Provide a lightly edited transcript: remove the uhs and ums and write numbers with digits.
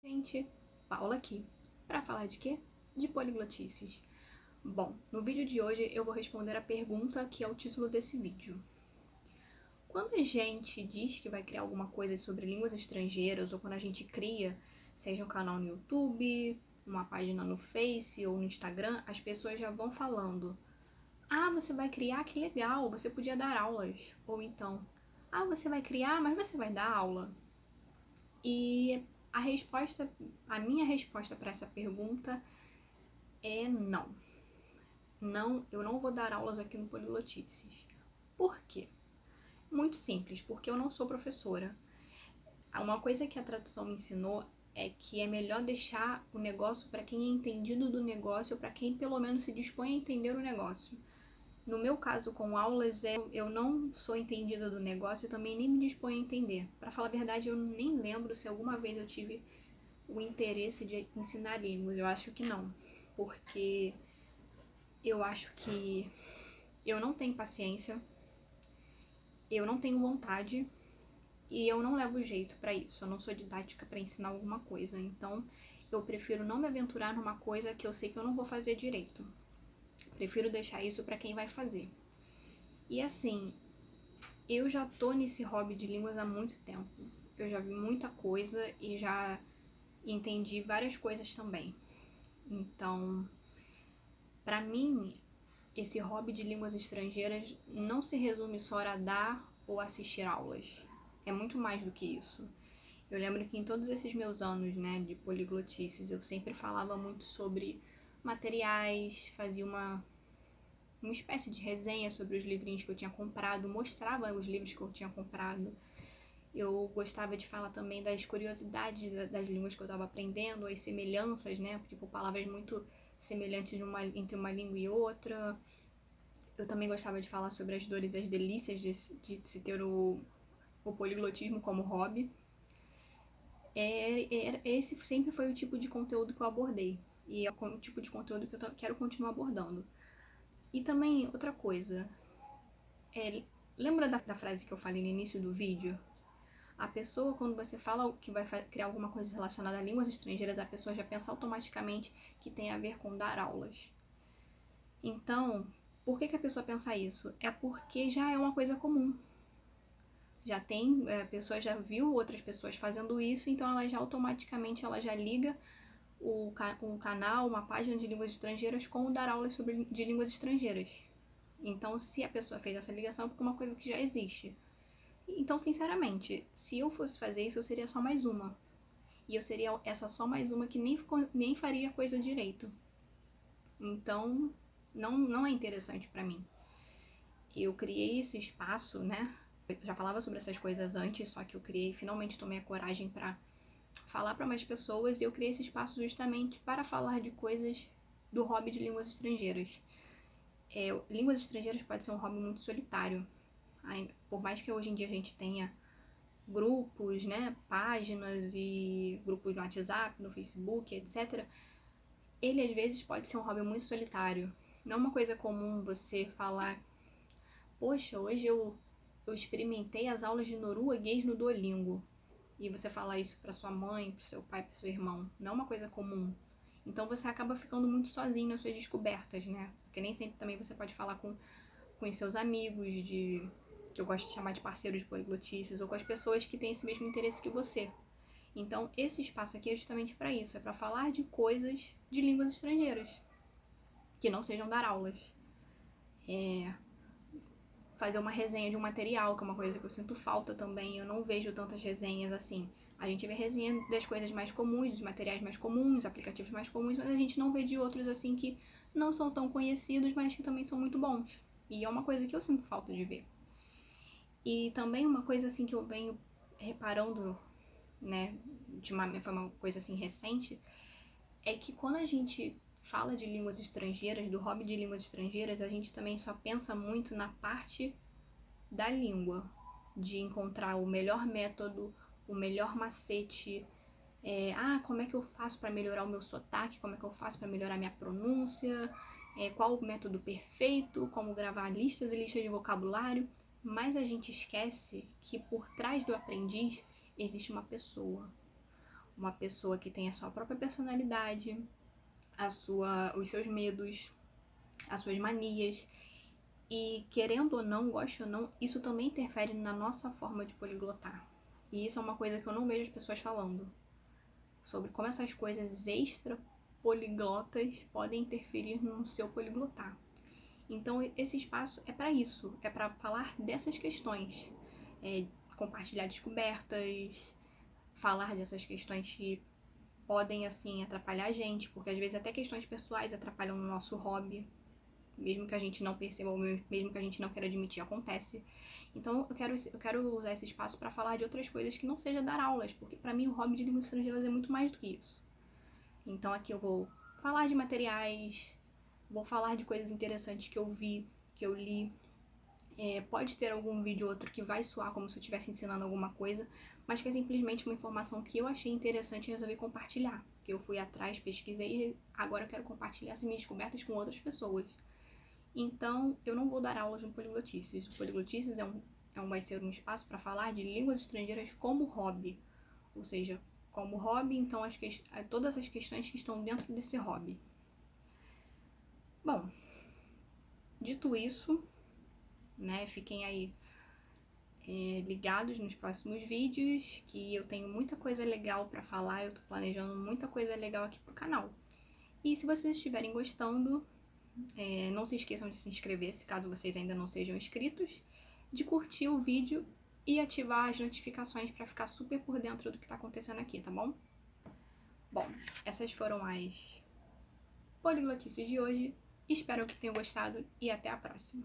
Gente, Paula aqui, para falar de quê? De poliglotices. Bom, no vídeo de hoje eu vou responder a pergunta que é o título desse vídeo. Quando a gente diz que vai criar alguma coisa sobre línguas estrangeiras, ou quando a gente cria, seja um canal no YouTube, uma página no Face ou no Instagram, as pessoas já vão falando: ah, você vai criar? Que legal, você podia dar aulas. Ou então, ah, você vai criar, mas você vai dar aula. E a minha resposta para essa pergunta é não. Não, eu não vou dar aulas aqui no Poliglotices. Por quê? Muito simples, porque eu não sou professora. Uma coisa que a tradução me ensinou é que é melhor deixar o negócio para quem é entendido do negócio, ou para quem pelo menos se dispõe a entender o negócio. No meu caso com aulas, eu não sou entendida do negócio e também nem me disponho a entender. Para falar a verdade, eu nem lembro se alguma vez eu tive o interesse de ensinar línguas. Eu acho que não, porque eu acho que eu não tenho paciência, eu não tenho vontade e eu não levo jeito para isso. Eu não sou didática para ensinar alguma coisa, então eu prefiro não me aventurar numa coisa que eu sei que eu não vou fazer direito. Prefiro deixar isso para quem vai fazer. E assim, eu já tô nesse hobby de línguas há muito tempo. Eu já vi muita coisa e já entendi várias coisas também. Então, para mim, esse hobby de línguas estrangeiras não se resume só a dar ou assistir aulas. É muito mais do que isso. Eu lembro que em todos esses meus anos, né, de poliglotices, eu sempre falava muito sobre materiais, fazia uma espécie de resenha sobre os livrinhos que eu tinha comprado, mostrava os livros que eu tinha comprado. Eu gostava de falar também das curiosidades das línguas que eu estava aprendendo, as semelhanças, né, tipo palavras muito semelhantes entre uma língua e outra. Eu também gostava de falar sobre as dores e as delícias de se ter o poliglotismo como hobby. Esse sempre foi o tipo de conteúdo que eu abordei. E é o tipo de conteúdo que eu quero continuar abordando. E também, outra coisa. Lembra da frase que eu falei no início do vídeo? A pessoa, quando você fala que vai criar alguma coisa relacionada a línguas estrangeiras, a pessoa já pensa automaticamente que tem a ver com dar aulas. Então, por que a pessoa pensa isso? É porque já é uma coisa comum. Já tem, a pessoa já viu outras pessoas fazendo isso, então ela já automaticamente já liga um canal, uma página de línguas estrangeiras com o dar aulas de línguas estrangeiras. Então, se a pessoa fez essa ligação, é porque é uma coisa que já existe. Então, sinceramente, se eu fosse fazer isso, eu seria só mais uma. E eu seria essa só mais uma que nem faria coisa direito. Então, não é interessante pra mim. Eu criei esse espaço, né? Eu já falava sobre essas coisas antes, só que eu finalmente tomei a coragem pra falar pra mais pessoas, e eu criei esse espaço justamente para falar de coisas do hobby de línguas estrangeiras. Línguas estrangeiras pode ser um hobby muito solitário. Por mais que hoje em dia a gente tenha grupos, né, páginas e grupos no WhatsApp, no Facebook, etc., ele às vezes pode ser um hobby muito solitário. Não é uma coisa comum você falar: poxa, hoje eu experimentei as aulas de norueguês no Duolingo. E você falar isso pra sua mãe, pro seu pai, pro seu irmão. Não é uma coisa comum. Então você acaba ficando muito sozinho nas suas descobertas, né? Porque nem sempre também você pode falar com os seus amigos, que eu gosto de chamar de parceiros de poliglotices, ou com as pessoas que têm esse mesmo interesse que você. Então, esse espaço aqui é justamente para isso, é para falar de coisas de línguas estrangeiras, que não sejam dar aulas. Fazer uma resenha de um material, que é uma coisa que eu sinto falta também, eu não vejo tantas resenhas assim. A gente vê resenha das coisas mais comuns, dos materiais mais comuns, aplicativos mais comuns, mas a gente não vê de outros assim que não são tão conhecidos, mas que também são muito bons. E é uma coisa que eu sinto falta de ver. E também uma coisa assim que eu venho reparando, né, foi uma coisa assim recente, é que quando a gente fala de línguas estrangeiras, do hobby de línguas estrangeiras, a gente também só pensa muito na parte da língua, de encontrar o melhor método, o melhor macete. Como é que eu faço para melhorar o meu sotaque, como é que eu faço para melhorar a minha pronúncia, qual o método perfeito, como gravar listas e listas de vocabulário. Mas a gente esquece que por trás do aprendiz existe uma pessoa. uma pessoa que tem a sua própria personalidade, os seus medos, as suas manias. E querendo ou não, goste ou não, isso também interfere na nossa forma de poliglotar. E isso é uma coisa que eu não vejo as pessoas falando. Sobre como essas coisas extra poliglotas podem interferir no seu poliglotar. Então esse espaço é para isso, é para falar dessas questões, compartilhar descobertas, falar dessas questões que podem assim atrapalhar a gente, porque às vezes até questões pessoais atrapalham no nosso hobby, mesmo que a gente não perceba, mesmo que a gente não queira admitir, acontece. Então eu quero usar esse espaço para falar de outras coisas que não seja dar aulas, porque para mim o hobby de línguas estrangeiras é muito mais do que isso. Então aqui eu vou falar de materiais, vou falar de coisas interessantes que eu vi, que eu li. Pode ter algum vídeo ou outro que vai soar como se eu estivesse ensinando alguma coisa, mas que é simplesmente uma informação que eu achei interessante e resolvi compartilhar. Que eu fui atrás, pesquisei e agora eu quero compartilhar as minhas descobertas com outras pessoas. Então, eu não vou dar aulas no Poliglotices. O Poliglotices vai ser um espaço para falar de línguas estrangeiras como hobby. Ou seja, como hobby, então todas as questões que estão dentro desse hobby. Bom, dito isso, né, fiquem aí ligados nos próximos vídeos, que eu tenho muita coisa legal para falar, eu tô planejando muita coisa legal aqui pro canal. E se vocês estiverem gostando, não se esqueçam de se inscrever, se caso vocês ainda não sejam inscritos, de curtir o vídeo e ativar as notificações para ficar super por dentro do que tá acontecendo aqui, tá bom? Bom, essas foram as poliglotices de hoje. Espero que tenham gostado e até a próxima.